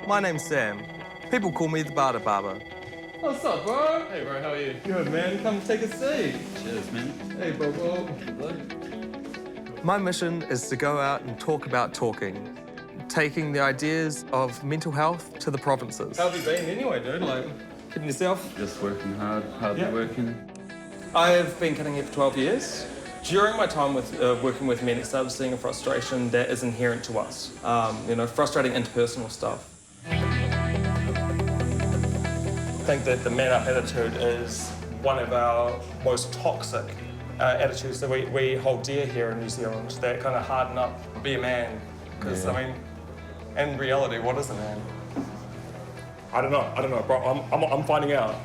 My name's Sam. People call me the Barter Barber. What's up, bro? Hey, bro, how are you? Good, man. Come take a seat. Cheers, man. Hey, Bobo. My mission is to go out and talk about talking, taking the ideas of mental health to the provinces. How have you been anyway, dude? Like, kidding yourself? Just working hard working. I've been cutting hair for 12 years. During my time with working with men, I started seeing a frustration that is inherent to us. Frustrating interpersonal stuff. I think that the man-up attitude is one of our most toxic attitudes that we hold dear here in New Zealand, that kind of harden up, be a man. Because, I mean, in reality, what is a man? I don't know, bro. I'm finding out.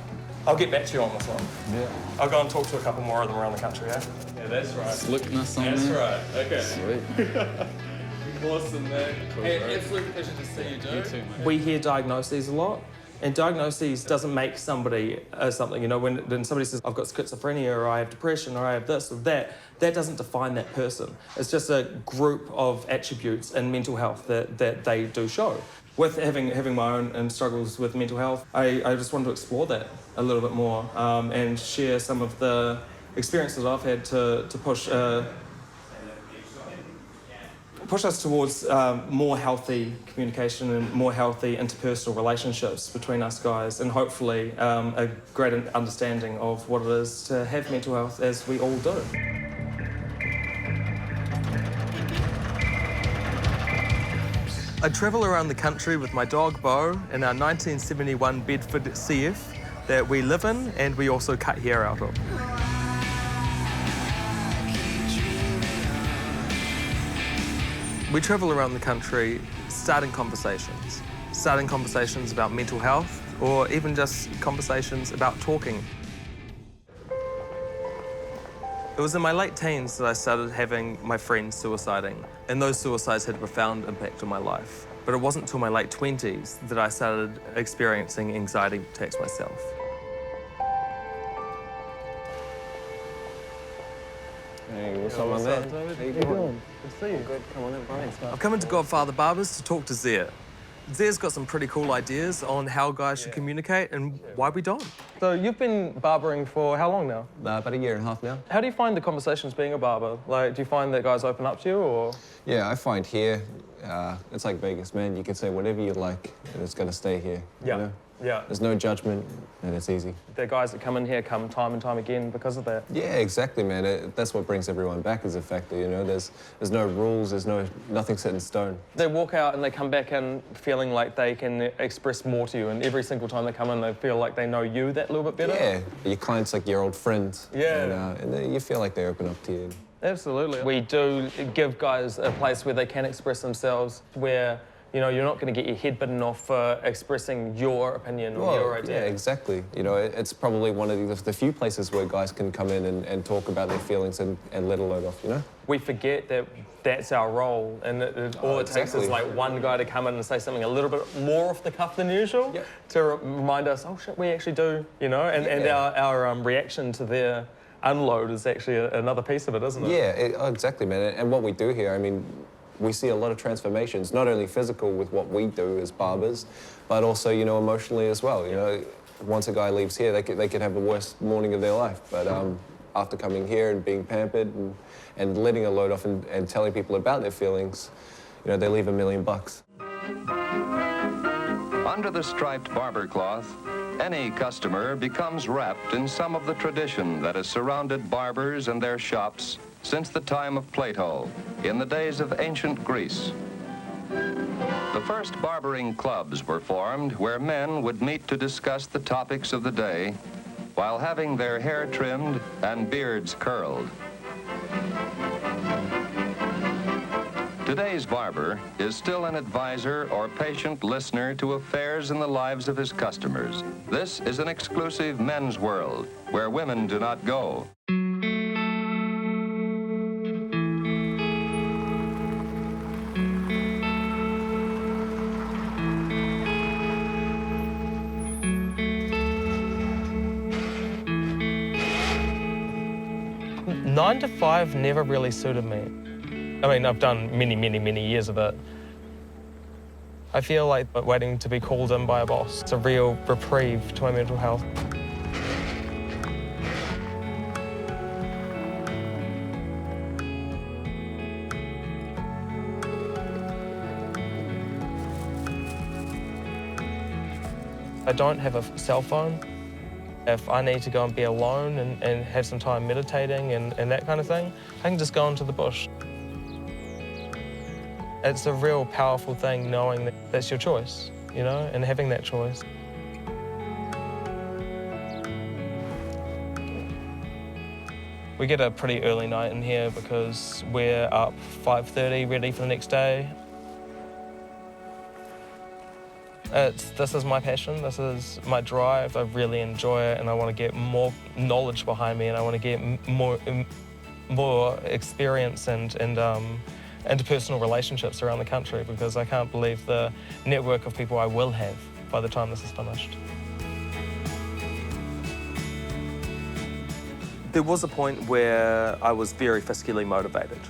I'll get back to you on this one. Yeah. I'll go and talk to a couple more of them around the country, yeah? Yeah, that's right. Slickness on That's there. right, okay. Sweet. Awesome, man. Cool, Hey, absolute pleasure to see you, dude. You too, mate. We hear diagnoses a lot, and diagnoses doesn't make somebody something. You know, when somebody says, I've got schizophrenia, or I have depression, or I have this or that, that doesn't define that person. It's just a group of attributes in mental health that they do show. With having my own struggles with mental health, I just wanted to explore that a little bit more and share some of the experiences I've had to push us towards more healthy communication and more healthy interpersonal relationships between us guys, and hopefully a greater understanding of what it is to have mental health, as we all do. I travel around the country with my dog Bo in our 1971 Bedford CF that we live in and we also cut hair out of. We travel around the country starting conversations about mental health, or even just conversations about talking. It was in my late teens that I started having my friends suiciding, and those suicides had a profound impact on my life. But it wasn't until my late 20s that I started experiencing anxiety attacks myself. Hey, what's up, my man? How you doing? Good to see you. Good, come on in, bro. I've come into Godfather Barbers to talk to Zia. Zia's got some pretty cool ideas on how guys should communicate and why we don't. So you've been barbering for how long now? About a year and a half now. How do you find the conversations being a barber? Like, do you find that guys open up to you, or? Yeah, I find here, it's like Vegas, man. You can say whatever you like, and it's gonna stay here. Yeah. You know? Yeah. There's no judgment, and it's easy. The guys that come in here come time and time again because of that. Yeah, exactly, man. That's what brings everyone back, is the fact that, you know, there's no rules, nothing set in stone. They walk out and they come back in feeling like they can express more to you, and every single time they come in, they feel like they know you that little bit better. Yeah, your client's like your old friend. Yeah. And then you feel like they open up to you. Absolutely. We do give guys a place where they can express themselves, where, you know, you're not going to get your head bitten off for expressing your opinion or your idea. Yeah, exactly. You know, it's probably one of the few places where guys can come in and talk about their feelings and let a load off, you know? We forget that that's our role, and all it takes is like one guy to come in and say something a little bit more off the cuff than usual to remind us, oh shit, we actually do, you know? And our reaction to their unload is actually another piece of it, isn't it? Yeah, exactly, man. And what we do here, I mean, we see a lot of transformations, not only physical with what we do as barbers, but also, you know, emotionally as well. You know, once a guy leaves here, they could have the worst morning of their life. But after coming here and being pampered and letting a load off and telling people about their feelings, you know, they leave $1 million. Under the striped barber cloth, any customer becomes wrapped in some of the tradition that has surrounded barbers and their shops since the time of Plato, in the days of ancient Greece. The first barbering clubs were formed where men would meet to discuss the topics of the day while having their hair trimmed and beards curled. Today's barber is still an advisor or patient listener to affairs in the lives of his customers. This is an exclusive men's world where women do not go. 9 to 5 never really suited me. I mean, I've done many years of it. I feel like waiting to be called in by a boss. It's a real reprieve to my mental health. I don't have a cell phone. If I need to go and be alone and have some time meditating and that kind of thing, I can just go into the bush. It's a real powerful thing knowing that that's your choice, you know, and having that choice. We get a pretty early night in here because we're up 5:30, ready for the next day. This is my passion, this is my drive. I really enjoy it and I want to get more knowledge behind me and I want to get more experience and interpersonal relationships around the country because I can't believe the network of people I will have by the time this is finished. There was a point where I was very fiscally motivated.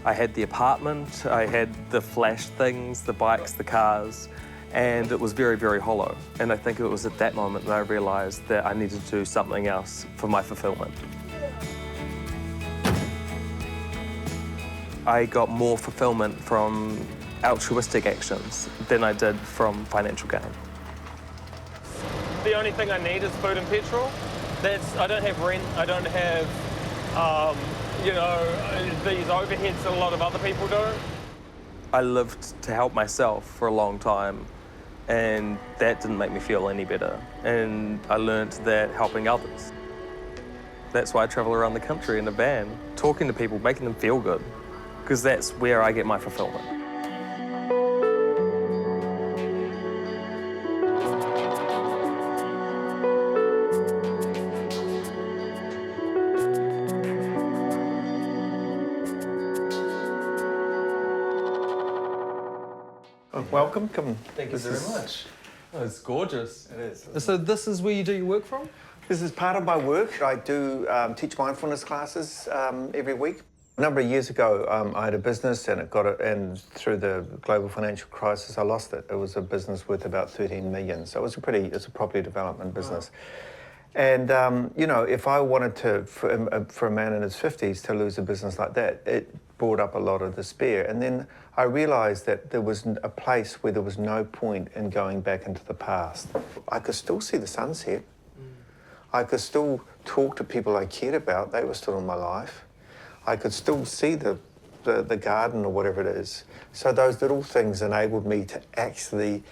I had the apartment, I had the flash things, the bikes, the cars, and it was very hollow. And I think it was at that moment that I realised that I needed to do something else for my fulfilment. I got more fulfillment from altruistic actions than I did from financial gain. The only thing I need is food and petrol. I don't have rent, I don't have, you know, these overheads that a lot of other people do. I lived to help myself for a long time, and that didn't make me feel any better. And I learned that helping others. That's why I travel around the country in a van, talking to people, making them feel good, because that's where I get my fulfillment. Welcome. Come. Thank you very much. Oh, it's gorgeous. It is. So this is where you do your work from? This is part of my work. I do teach mindfulness classes every week. A number of years ago, I had a business and through the global financial crisis, I lost it. It was a business worth about 13 million. So it's a property development business. Wow. And, you know, if I wanted to, for a man in his 50s to lose a business like that, it brought up a lot of despair. And then I realised that there was a place where there was no point in going back into the past. I could still see the sunset. I could still talk to people I cared about. They were still in my life. I could still see the garden or whatever it is. So those little things enabled me to actually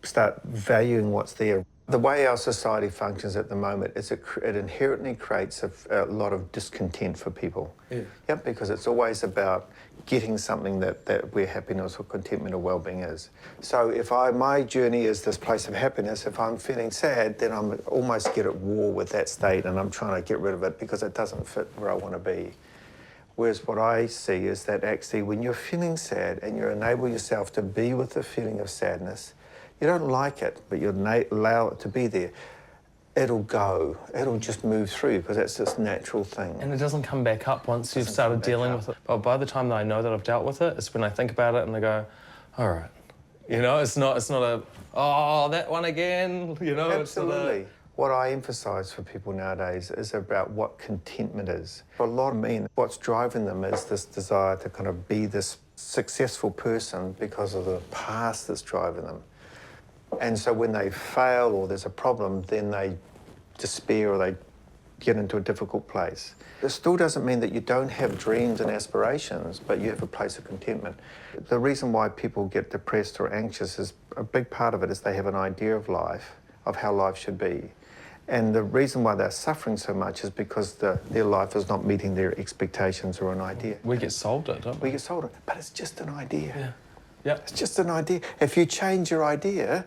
start valuing what's there. The way our society functions at the moment is it inherently creates a lot of discontent for people. Yeah. Yep, because it's always about getting something that where happiness or contentment or well-being is. So if my journey is this place of happiness, if I'm feeling sad, then I'm almost get at war with that state and I'm trying to get rid of it because it doesn't fit where I want to be. Whereas what I see is that actually when you're feeling sad and you enable yourself to be with the feeling of sadness, you don't like it, but you allow it to be there, it'll go. It'll just move through because that's this natural thing. And it doesn't come back up once you've started dealing with it. But by the time that I know that I've dealt with it, it's when I think about it and I go, all right. You know, it's not a, oh, that one again, you know. Absolutely. What I emphasise for people nowadays is about what contentment is. For a lot of men, what's driving them is this desire to kind of be this successful person because of the past that's driving them. And so when they fail or there's a problem, then they despair or they get into a difficult place. It still doesn't mean that you don't have dreams and aspirations, but you have a place of contentment. The reason why people get depressed or anxious is a big part of it is they have an idea of life, of how life should be. And the reason why they're suffering so much is because their life is not meeting their expectations or an idea. We get sold it, don't we? We get sold it, but it's just an idea. Yeah. Yeah. It's just an idea. If you change your idea,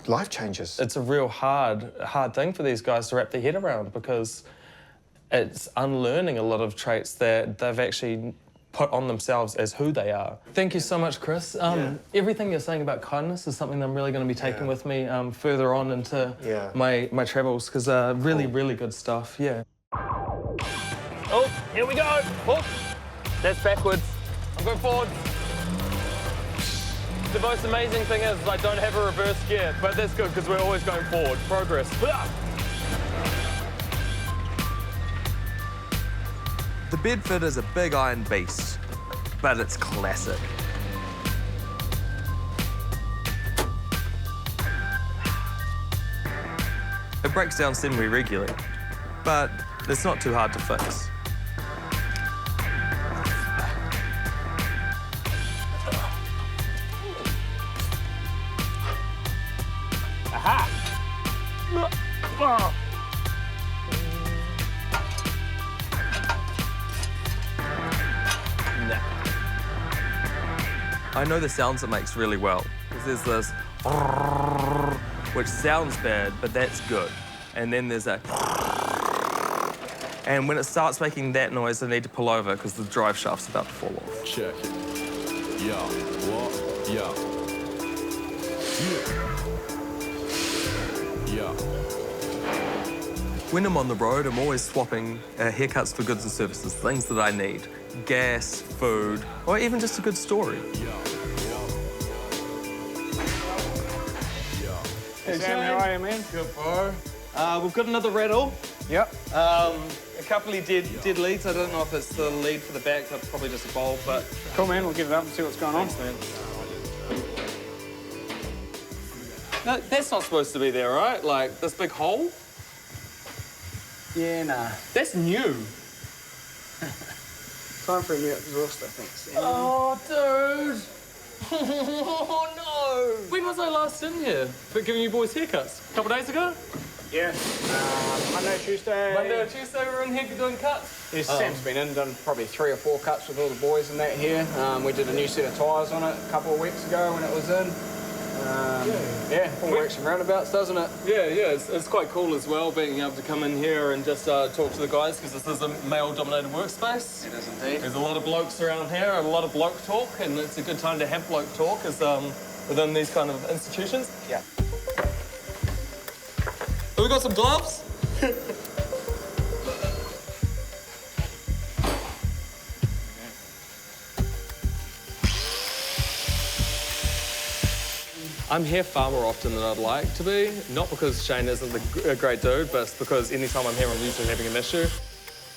life changes. It's a real hard thing for these guys to wrap their head around because it's unlearning a lot of traits that they've actually put on themselves as who they are. Thank you so much, Chris. Everything you're saying about kindness is something that I'm really going to be taking with me further on into my travels because really good stuff, yeah. Oh! Here we go. Oh, that's backwards. I'm going forward. The most amazing thing is I don't have a reverse gear, but that's good because we're always going forward. Progress. The Bedford is a big iron beast, but it's classic. It breaks down semi-regularly, but it's not too hard to fix. Aha! I know the sounds it makes really well. There's this which sounds bad, but that's good. And then there's a and when it starts making that noise, I need to pull over because the drive shaft's about to fall off. Check it. Yo, what? Yo. Yeah. When I'm on the road, I'm always swapping haircuts for goods and services, things that I need. Gas, food, or even just a good story. Hey, Sam, how are you, man? Good, bro. We've got another rattle. Yep. A couple of dead leads. I don't know if it's the lead for the back, but probably just a bulb, but... Cool, man. We'll get it up and see what's going on. Thanks, man. No, that's not supposed to be there, right? Like, this big hole? Yeah, nah. That's new. Time for a new exhaust, I think, Sam. Oh, dude. Oh, no. When was I last in here? For giving you boys haircuts? A couple of days ago? Yeah. Monday, Tuesday. Monday or Tuesday, we were in here doing cuts. Yeah, Sam's been in, done probably 3 or 4 cuts with all the boys and that here. We did a new set of tyres on it a couple of weeks ago when it was in. Yeah, all works and roundabouts, doesn't it? Yeah, it's quite cool as well being able to come in here and just talk to the guys because this is a male-dominated workspace. It is indeed. There's a lot of blokes around here and a lot of bloke talk, and it's a good time to have bloke talk as within these kind of institutions. Yeah. Have we got some gloves? I'm here far more often than I'd like to be, not because Shane isn't a great dude, but it's because anytime I'm here, I'm usually having an issue.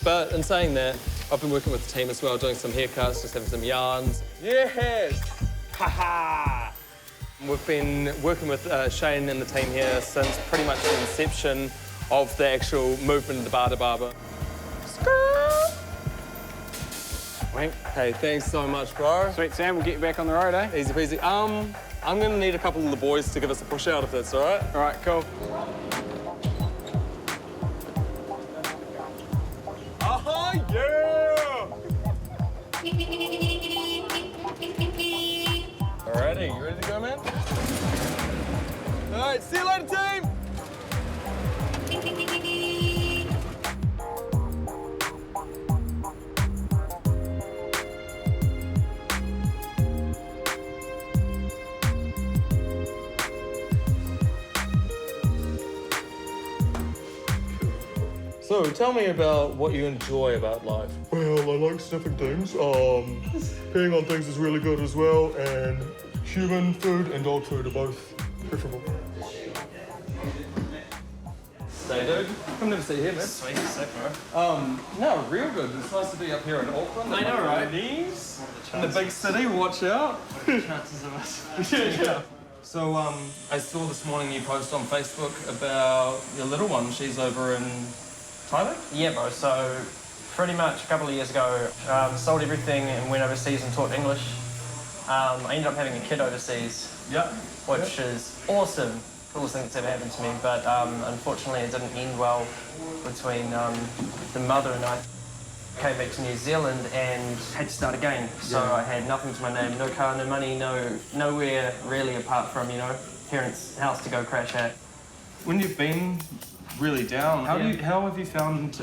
But in saying that, I've been working with the team as well, doing some haircuts, just having some yarns. Yes! Ha-ha! We've been working with Shane and the team here since pretty much the inception of the actual movement of the Barter Barber. Wait. Hey, thanks so much, bro. Sweet, Sam. We'll get you back on the road, eh? Easy peasy. I'm gonna need a couple of the boys to give us a push out if that's all right. All right, cool. Oh, yeah! Alrighty, you ready to go, man? All right, see you later, team! So, tell me about what you enjoy about life. Well, I like sniffing things. Peeing on things is really good as well, and human food and dog food are both preferable. Stay, dude. I've never seen you here, man. Sweet, sick, bro. No, real good. It's nice to be up here in Auckland. I know, right? Knees. In the big city, watch out. Chances of us. Yeah. So, I saw this morning you post on Facebook about your little one. She's over in Thailand? Yeah, bro. So pretty much a couple of years ago, sold everything and went overseas and taught English. I ended up having a kid overseas, which is awesome. Coolest thing that's ever happened to me. But unfortunately, it didn't end well between the mother and I. Came back to New Zealand and had to start again. So I had nothing to my name, no car, no money, nowhere really apart from, you know, parents' house to go crash at. When you've been really down, how have you found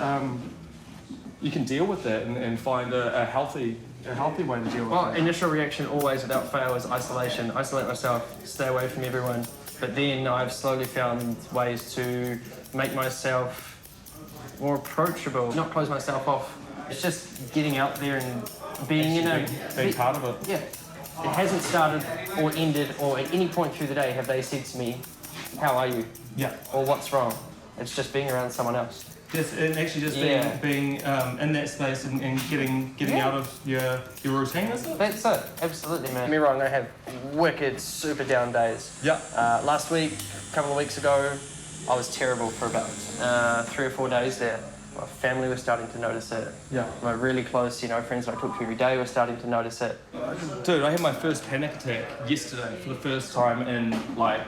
you can deal with that and find a healthy way to deal with Well, it? initial reaction always without fail is isolation. Isolate myself, stay away from everyone. But then I've slowly found ways to make myself more approachable, not close myself off It's just getting out there and being being part of it. Yeah. It hasn't started or ended, or at any point through the day have they said to me, how are you? Yeah. Or what's wrong? It's just being around someone else. Yes, and actually just being in that space and getting out of your routine, is it? That's it, absolutely, man. Don't get me wrong, I have wicked, super down days. Yeah. Last week, a couple of weeks ago, I was terrible for about 3 or 4 days there. My family was starting to notice it. Yeah. My really close, friends that I talk to every day were starting to notice it. Dude, I had my first panic attack yesterday for the first time in like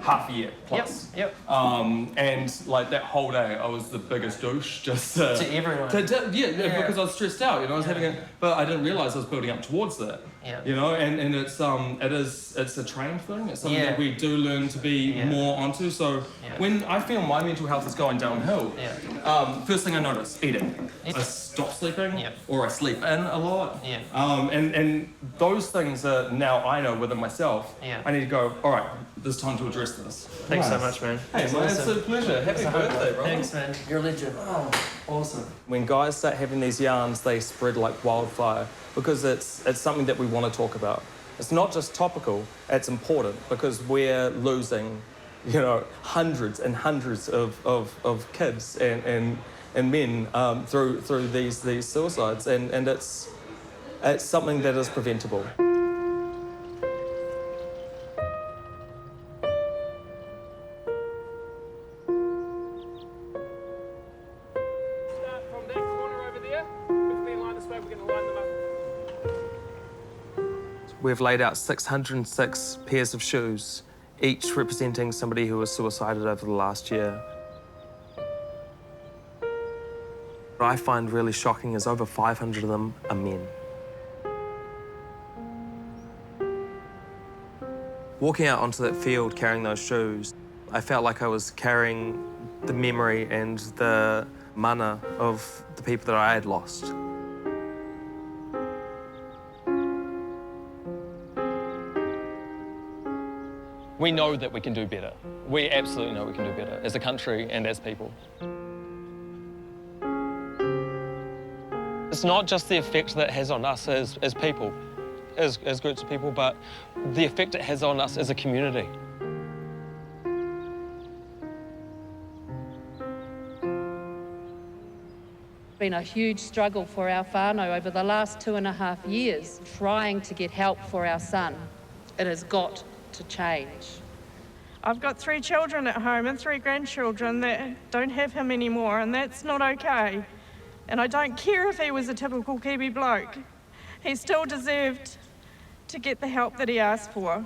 half a year plus. Yep. And like that whole day, I was the biggest douche. Just to everyone. Because I was stressed out. I was having it, but I didn't realise I was building up towards that. Yeah. And it's a trained thing. It's something that we do learn to be more onto. So when I feel my mental health is going downhill, first thing I notice, eating. I stop sleeping, or I sleep in a lot. Yeah. And those things are now I know within myself. Yeah. I need to go, all right, there's time to address this. Thanks so much, man. Hey, my absolute pleasure. Happy birthday, bro. Thanks, man. You're a legend. Oh, awesome. When guys start having these yarns, they spread like wildfire because it's something that we want to talk about. It's not just topical, it's important because we're losing, hundreds and hundreds of kids and men through these suicides, and it's something that is preventable. From that corner over there, with the line this way, we're going to line them up. We've laid out 606 pairs of shoes, each representing somebody who was suicided over the last year. What I find really shocking is over 500 of them are men. Walking out onto that field carrying those shoes, I felt like I was carrying the memory and the mana of the people that I had lost. We know that we can do better. We absolutely know we can do better as a country and as people. It's not just the effect that it has on us as people, as groups of people, but the effect it has on us as a community. It's been a huge struggle for our whānau over the last 2.5 years, trying to get help for our son. It has got to change. I've got 3 children at home and 3 grandchildren that don't have him anymore, and that's not okay. And I don't care if he was a typical Kiwi bloke. He still deserved to get the help that he asked for.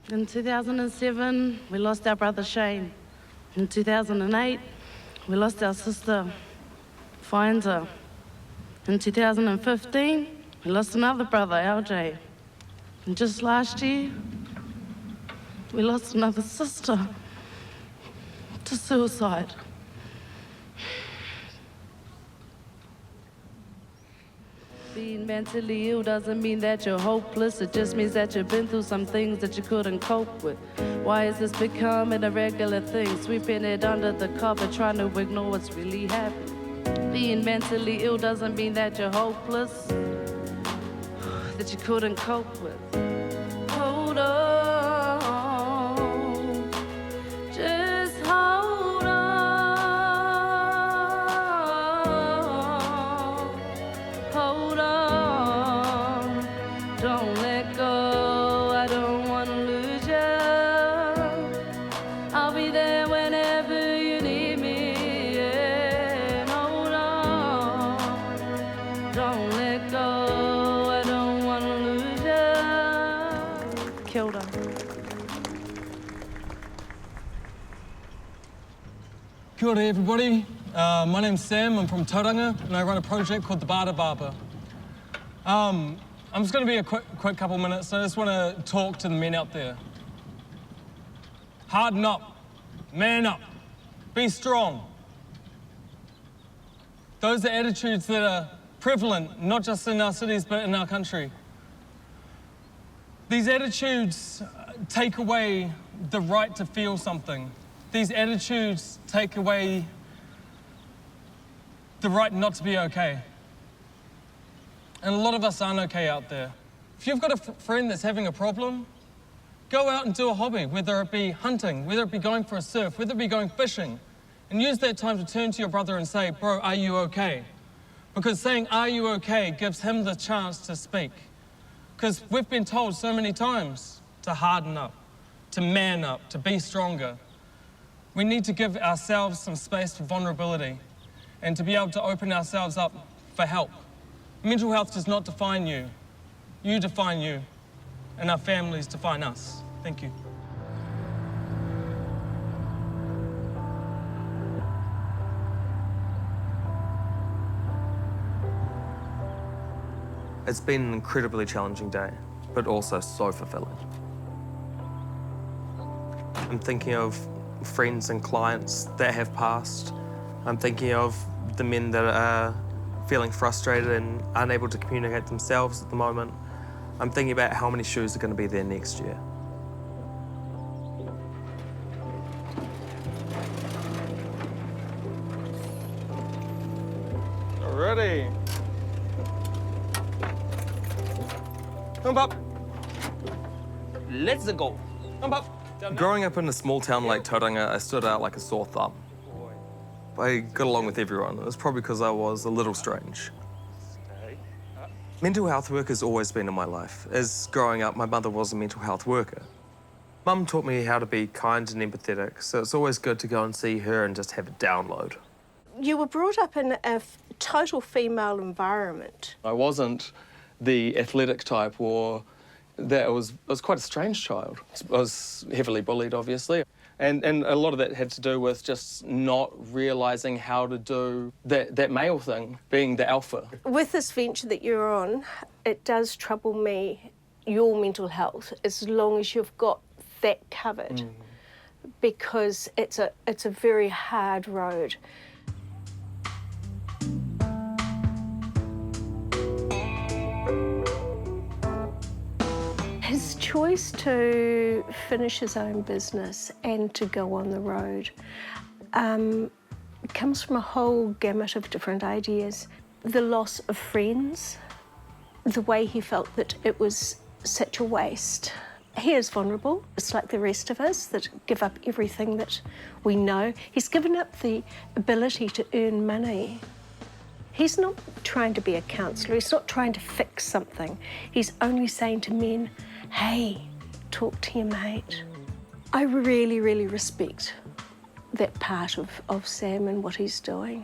In 2007, we lost our brother Shane. In 2008, we lost our sister, Finder. In 2015, we lost another brother, LJ. And just last year, we lost another sister to suicide. Being mentally ill doesn't mean that you're hopeless. It just means that you've been through some things that you couldn't cope with. Why is this becoming a regular thing? Sweeping it under the carpet, trying to ignore what's really happening. Being mentally ill doesn't mean that you're hopeless, that you couldn't cope with. Hold on, just hold on, hold on, don't let go, I don't want to lose you, I'll be there whenever you need me, yeah. Hold on, don't let go, I don't want to lose you. Killed her. Kia ora, everybody. My name's Sam, I'm from Tauranga, and I run a project called the Barter Barber. I'm just going to be a quick couple minutes. I just want to talk to the men out there. Harden up, man up, be strong. Those are attitudes that are prevalent, not just in our cities, but in our country. These attitudes take away the right to feel something. These attitudes take away the right not to be okay. And a lot of us aren't okay out there. If you've got a friend that's having a problem, go out and do a hobby, whether it be hunting, whether it be going for a surf, whether it be going fishing, and use that time to turn to your brother and say, bro, are you okay? Because saying, are you okay, gives him the chance to speak. Because we've been told so many times to harden up, to man up, to be stronger. We need to give ourselves some space for vulnerability and to be able to open ourselves up for help. Mental health does not define you. You define you, and our families define us. Thank you. It's been an incredibly challenging day, but also so fulfilling. I'm thinking of friends and clients that have passed. I'm thinking of the men that are feeling frustrated and unable to communicate themselves at the moment. I'm thinking about how many shoes are going to be there next year. Alrighty. Come up. Let's go. Come up. Growing up in a small town like Tauranga, I stood out like a sore thumb. I got along with everyone. It was probably because I was a little strange. Mental health work has always been in my life. As growing up, my mother was a mental health worker. Mum taught me how to be kind and empathetic, so it's always good to go and see her and just have a download. You were brought up in a total female environment. I wasn't the athletic type or that I was quite a strange child. I was heavily bullied, obviously. And a lot of that had to do with just not realising how to do that male thing, being the alpha. With this venture that you're on, it does trouble me, your mental health, as long as you've got that covered, because it's a very hard road. His choice to finish his own business and to go on the road comes from a whole gamut of different ideas. The loss of friends, the way he felt that it was such a waste. He is vulnerable. It's like the rest of us that give up everything that we know. He's given up the ability to earn money. He's not trying to be a counsellor. He's not trying to fix something. He's only saying to men, hey, talk to your mate. I really, really respect that part of Sam and what he's doing.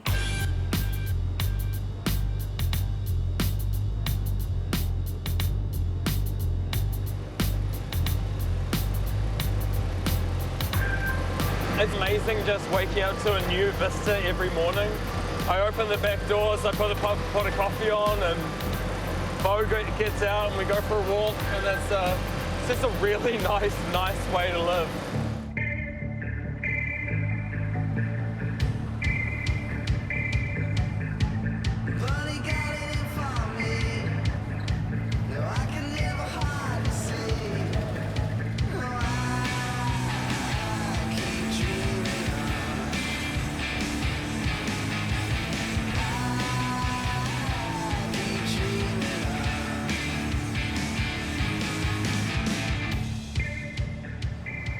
It's amazing just waking up to a new vista every morning. I open the back doors, I put a pot of coffee on, and Bo gets out and we go for a walk, and it's just a really nice way to live.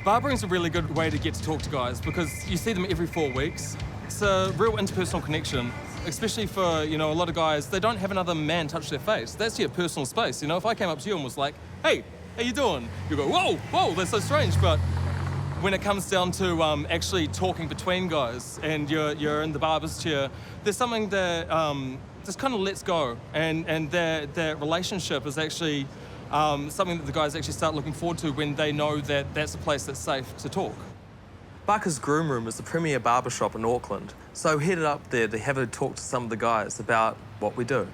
Barbering's a really good way to get to talk to guys because you see them every 4 weeks. It's a real interpersonal connection, especially for, a lot of guys, they don't have another man touch their face. That's your personal space. If I came up to you and was like, hey, how you doing? You go, whoa, that's so strange. But when it comes down to actually talking between guys and you're in the barber's chair, there's something that just kind of lets go. And that relationship is actually something that the guys actually start looking forward to when they know that that's a place that's safe to talk. Barker's Groom Room is the premier barbershop in Auckland, so headed up there to have a talk to some of the guys about what we do.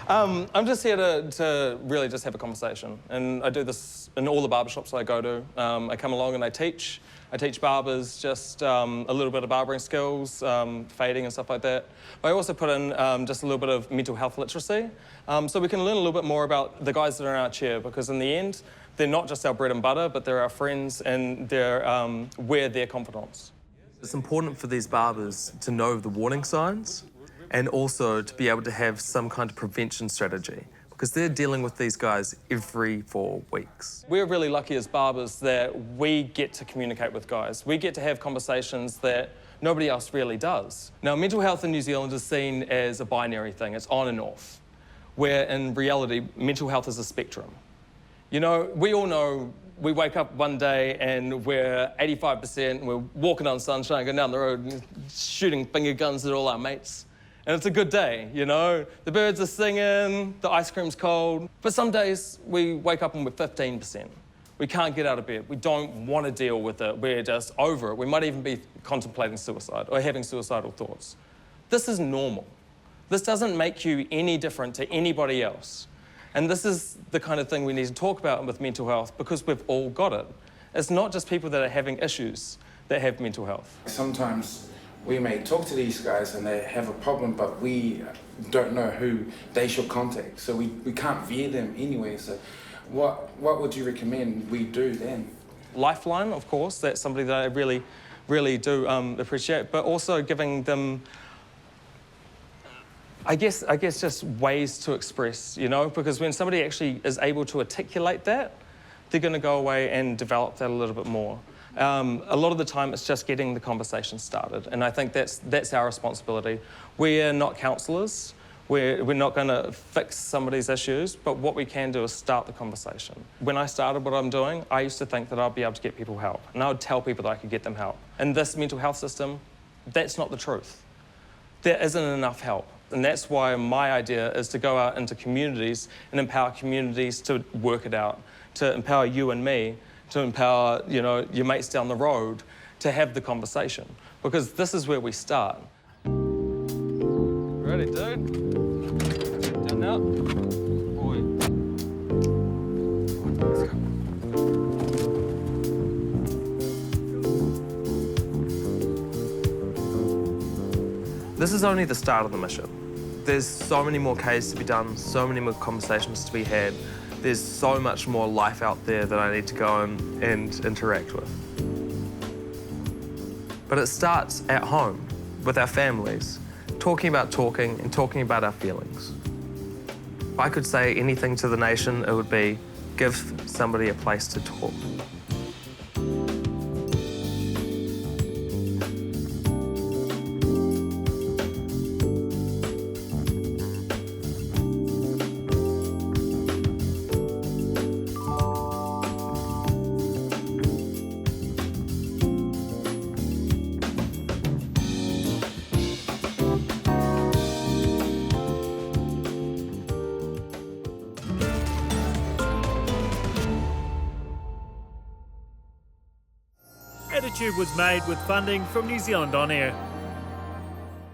I'm just here to really just have a conversation, and I do this in all the barbershops I go to. I come along and I teach barbers just a little bit of barbering skills, fading and stuff like that. But I also put in just a little bit of mental health literacy, so we can learn a little bit more about the guys that are in our chair, because in the end, they're not just our bread and butter, but they're our friends, and we're their confidants. It's important for these barbers to know the warning signs and also to be able to have some kind of prevention strategy, because they're dealing with these guys every 4 weeks. We're really lucky as barbers that we get to communicate with guys. We get to have conversations that nobody else really does. Now, mental health in New Zealand is seen as a binary thing. It's on and off, where in reality, mental health is a spectrum. You know, we all know we wake up one day and we're 85%, and we're walking on sunshine, going down the road, and shooting finger guns at all our mates. And it's a good day, you know? The birds are singing, the ice cream's cold. But some days we wake up and we're 15%. We can't get out of bed. We don't want to deal with it. We're just over it. We might even be contemplating suicide or having suicidal thoughts. This is normal. This doesn't make you any different to anybody else. And this is the kind of thing we need to talk about with mental health, because we've all got it. It's not just people that are having issues that have mental health. Sometimes we may talk to these guys and they have a problem, but we don't know who they should contact. So we can't veer them anyway. So what would you recommend we do then? Lifeline, of course, that's somebody that I really do appreciate, but also giving them, I guess just ways to express, you know, because when somebody actually is able to articulate that, they're going to go away and develop that a little bit more. A lot of the time, it's just getting the conversation started, and I think that's our responsibility. We're not counsellors. We're not going to fix somebody's issues, but what we can do is start the conversation. When I started what I'm doing, I used to think that I'd be able to get people help, and I would tell people that I could get them help. In this mental health system, that's not the truth. There isn't enough help, and that's why my idea is to go out into communities and empower communities to work it out, to empower you and me, to empower, you know, your mates down the road to have the conversation, because this is where we start. Ready, dude? Down now. Boy. Let's go. This is only the start of the mission. There's so many more Ks to be done, so many more conversations to be had. There's so much more life out there that I need to go and interact with. But it starts at home, with our families, talking about our feelings. If I could say anything to the nation, it would be, give somebody a place to talk. Attitude was made with funding from New Zealand On Air.